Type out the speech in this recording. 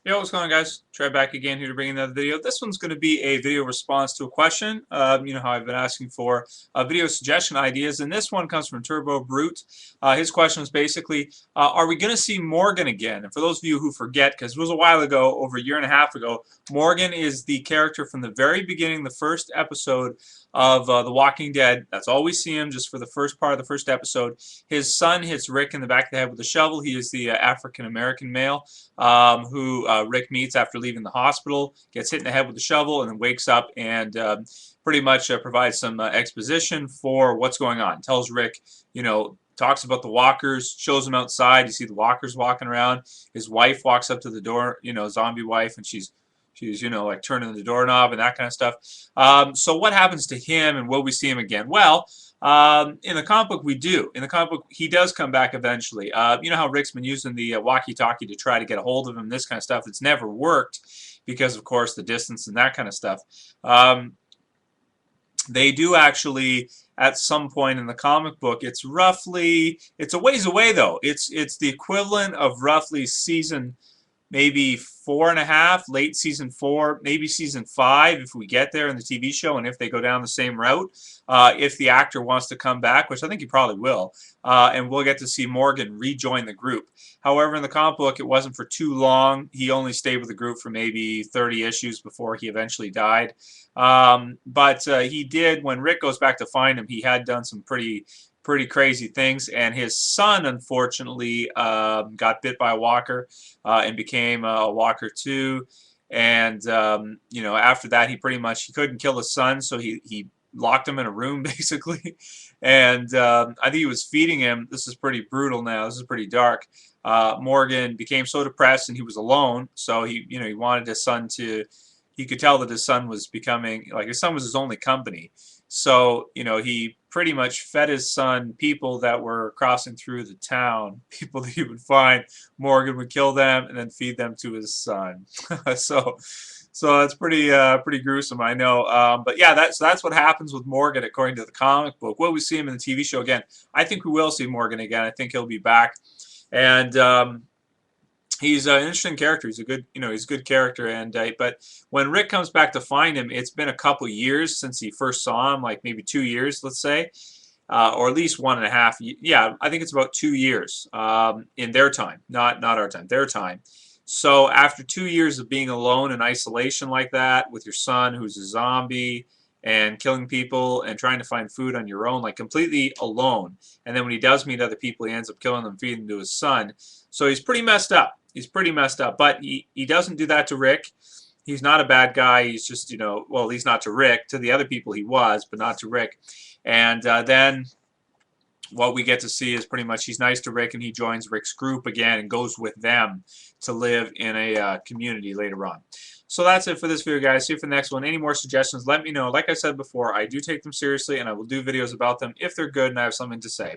Yo, what's going on, guys? Trey back again here to bring another video. This one's going to be a video response to a question. You know how I've been asking for video suggestion ideas, and this one comes from Turbo Brute. His question is basically, are we going to see Morgan again? And for those of you who forget, because it was a while ago, over a year and a half ago, Morgan is the character from the very beginning, the first episode of The Walking Dead. That's all we see him, just for the first part of the first episode. His son hits Rick in the back of the head with a shovel. He is the African-American male who Rick meets after leaving the hospital, gets hit in the head with a shovel, and then wakes up and pretty much provides some exposition for what's going on. Tells Rick, talks about the walkers, shows him outside. You see the walkers walking around. His wife walks up to the door, zombie wife, and she's like turning the doorknob and that kind of stuff. So what happens to him, and will we see him again? Well, in the comic book, we do. In the comic book, he does come back eventually. You know how Rick's been using the walkie talkie to try to get a hold of him, this kind of stuff. It's never worked because, of course, the distance and that kind of stuff. They do actually, at some point in the comic book, it's a ways away though. It's the equivalent of roughly season maybe 4.5, late season 4, maybe season 5 if we get there in the TV show, and if they go down the same route, if the actor wants to come back, which I think he probably will, and we'll get to see Morgan rejoin the group. However, in the comic book, it wasn't for too long. He only stayed with the group for maybe 30 issues before he eventually died. But he did, when Rick goes back to find him, he had done some pretty crazy things, and his son unfortunately got bit by a walker and became a walker too. And after that, he couldn't kill his son, so he locked him in a room basically. And I think he was feeding him. This is pretty brutal now. This is pretty dark. Morgan became so depressed, and he was alone, so he wanted his son to. He could tell that his son was becoming, like, his son was his only company. So, he pretty much fed his son people that were crossing through the town, people that he would find. Morgan would kill them and then feed them to his son. so that's pretty gruesome, I know. But yeah, that's what happens with Morgan according to the comic book. Will we see him in the TV show again? I think we will see Morgan again. I think he'll be back. And he's an interesting character. He's a good character. And but when Rick comes back to find him, it's been a couple years since he first saw him, like maybe 2 years, let's say, or at least 1.5. Yeah, I think it's about 2 years in their time, not our time, their time. So after 2 years of being alone in isolation like that with your son, who's a zombie, and killing people and trying to find food on your own, like completely alone. And then when he does meet other people, he ends up killing them, feeding them to his son. So he's pretty messed up. He's pretty messed up. But he doesn't do that to Rick. He's not a bad guy. He's just, well, he's not to Rick. To the other people he was, but not to Rick. And then what we get to see is pretty much he's nice to Rick, and he joins Rick's group again and goes with them to live in a community later on. So that's it for this video, guys. See you for the next one. Any more suggestions, let me know. Like I said before, I do take them seriously, and I will do videos about them if they're good and I have something to say.